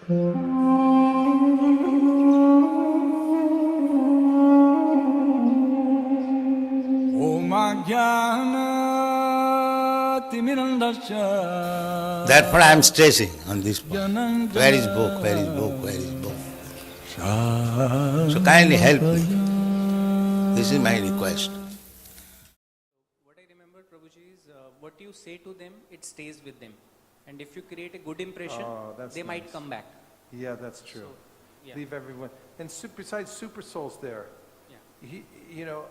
That's what I am stressing on this point. Where is book? Where is book? Where is book? So kindly help me. This is my request. What I remember, Prabhuji, is what you say to them, it stays with them. And if you create a good impression, they might come back. Yeah, that's true. So, yeah. Leave everyone. And besides, Super Soul's there. Yeah.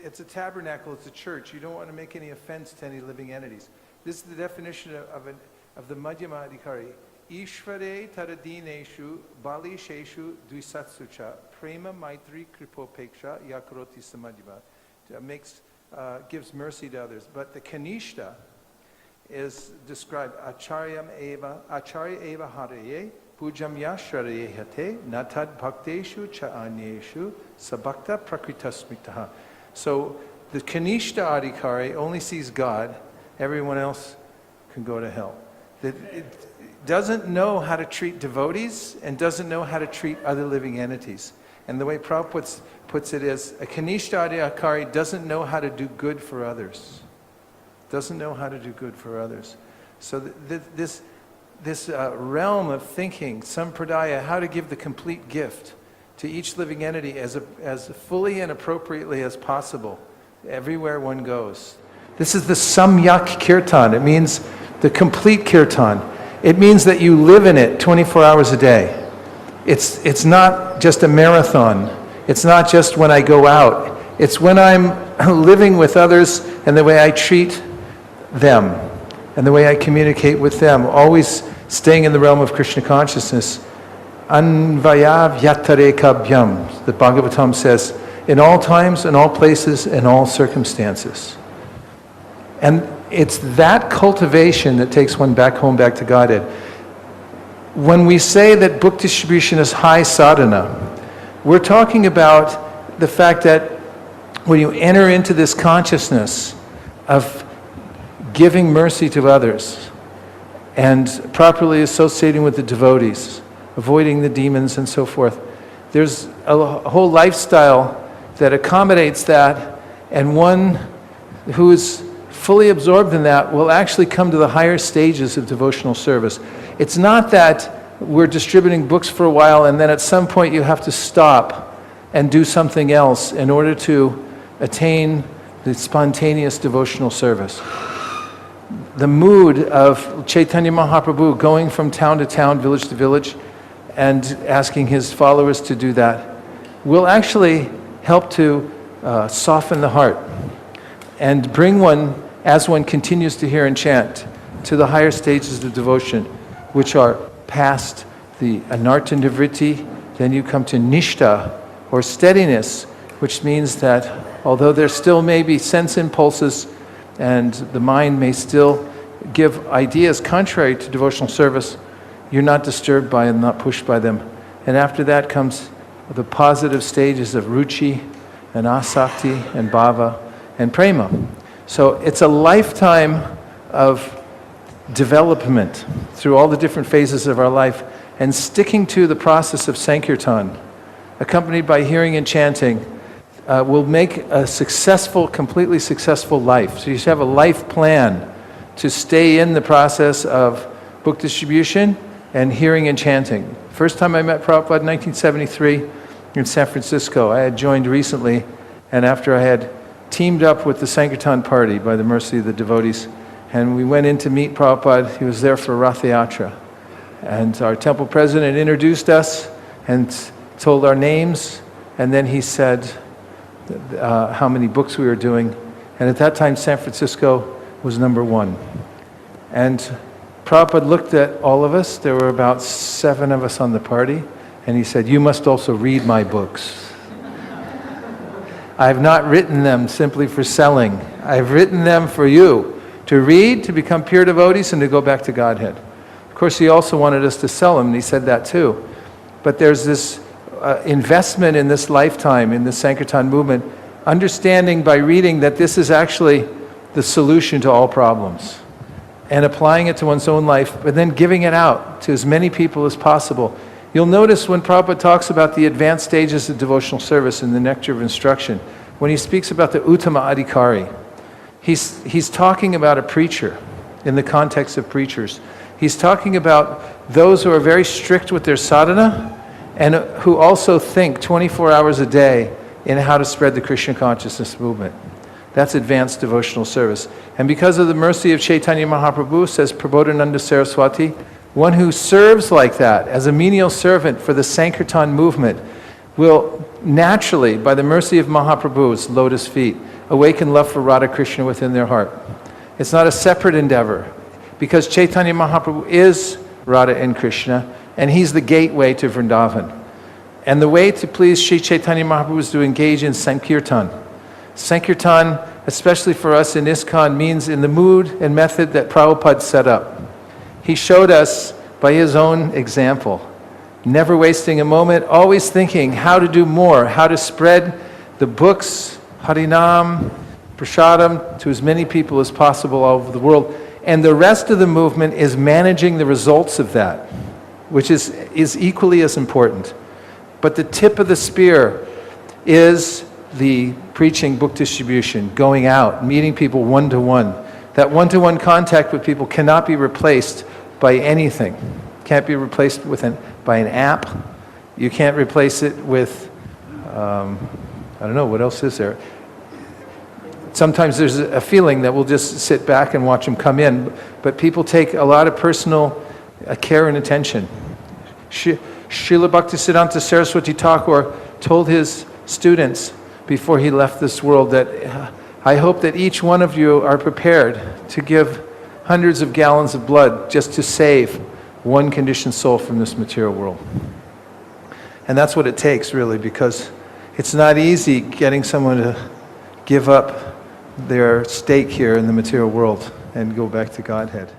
It's a tabernacle, it's a church. You don't want to make any offense to any living entities. This is the definition of the Madhyama Adhikari. Ishvare taradineshu bali sheshu dvisatsucha prema maitri kripopeksha yakaroti samadhyama. Gives mercy to others. But the Kanishta is described acharya eva haraye pujam yashrare hate natad bhakteshu cha anyeshu sabhakta prakritasmitaha. So the Kanishta Adhikari only sees God, everyone else can go to hell. It doesn't know how to treat devotees and doesn't know how to treat other living entities. And the way Prabhupada puts it is, a Kanishta Adhikari doesn't know how to do good for others. Doesn't know how to do good for others. So this realm of thinking, sampradaya, how to give the complete gift to each living entity as fully and appropriately as possible, everywhere one goes. This is the samyak kirtan. It means the complete kirtan. It means that you live in it 24 hours a day. It's not just a marathon. It's not just when I go out. It's when I'm living with others and the way I treat them and the way I communicate with them, always staying in the realm of Krishna consciousness. Anvayav yatare kabhyam. The Bhagavatam says, in all times, in all places, in all circumstances. And it's that cultivation that takes one back home, back to Godhead. When we say that book distribution is high sadhana, we're talking about the fact that when you enter into this consciousness of giving mercy to others and properly associating with the devotees, avoiding the demons and so forth, there's a whole lifestyle that accommodates that, and one who is fully absorbed in that will actually come to the higher stages of devotional service. It's not that we're distributing books for a while and then at some point you have to stop and do something else in order to attain the spontaneous devotional service. The mood of Chaitanya Mahaprabhu going from town to town, village to village, and asking his followers to do that will actually help to soften the heart and bring one, as one continues to hear and chant, to the higher stages of devotion, which are past the anartha nivritti. Then you come to nishta, or steadiness, which means that although there still may be sense impulses and the mind may still give ideas contrary to devotional service, you're not disturbed by them, not pushed by them. And after that comes the positive stages of ruchi and asakti and bhava and prema. So it's a lifetime of development through all the different phases of our life, and sticking to the process of Sankirtan, accompanied by hearing and chanting, will make a successful, completely successful life. So you should have a life plan to stay in the process of book distribution and hearing and chanting. First time I met Prabhupada in 1973 in San Francisco. I had joined recently, and after I had teamed up with the Sankirtan party by the mercy of the devotees, and we went in to meet Prabhupada. He was there for Ratha Yatra. And our temple president introduced us and told our names, and then he said how many books we were doing. And at that time, San Francisco was number 1. And Prabhupada looked at all of us. There were about 7 of us on the party. And he said, "You must also read my books. I have not written them simply for selling. I've written them for you to read, to become pure devotees, and to go back to Godhead." Of course, he also wanted us to sell them, and he said that too. But there's this investment in this lifetime, in the Sankirtan movement, understanding by reading that this is actually the solution to all problems. and applying it to one's own life, but then giving it out to as many people as possible. You'll notice when Prabhupada talks about the advanced stages of devotional service in the Nectar of Instruction, when he speaks about the Uttama Adhikari, he's talking about a preacher in the context of preachers. He's talking about those who are very strict with their sadhana and who also think 24 hours a day in how to spread the Krishna consciousness movement. That's advanced devotional service. And because of the mercy of Chaitanya Mahaprabhu, says Prabodhananda Saraswati, one who serves like that as a menial servant for the Sankirtan movement will naturally, by the mercy of Mahaprabhu's lotus feet, awaken love for Radha Krishna within their heart. It's not a separate endeavor, because Chaitanya Mahaprabhu is Radha and Krishna, and he's the gateway to Vrindavan. And the way to please Sri Chaitanya Mahaprabhu is to engage in Sankirtan. Sankirtan, especially for us in ISKCON, means in the mood and method that Prabhupada set up. He showed us by his own example, never wasting a moment, always thinking how to do more, how to spread the books, Harinam, Prasadam, to as many people as possible all over the world. And the rest of the movement is managing the results of that, which is equally as important. But the tip of the spear is the preaching, book distribution, going out, meeting people one-to-one. That one-to-one contact with people cannot be replaced by anything. Can't be replaced by an app. You can't replace it with, I don't know, what else is there? Sometimes there's a feeling that we'll just sit back and watch them come in, but people take a lot of personal care and attention. Srila Bhaktisiddhanta Saraswati Thakur told his students before he left this world that I hope that each one of you are prepared to give hundreds of gallons of blood just to save one conditioned soul from this material world. And that's what it takes, really, because it's not easy getting someone to give up their stake here in the material world and go back to Godhead.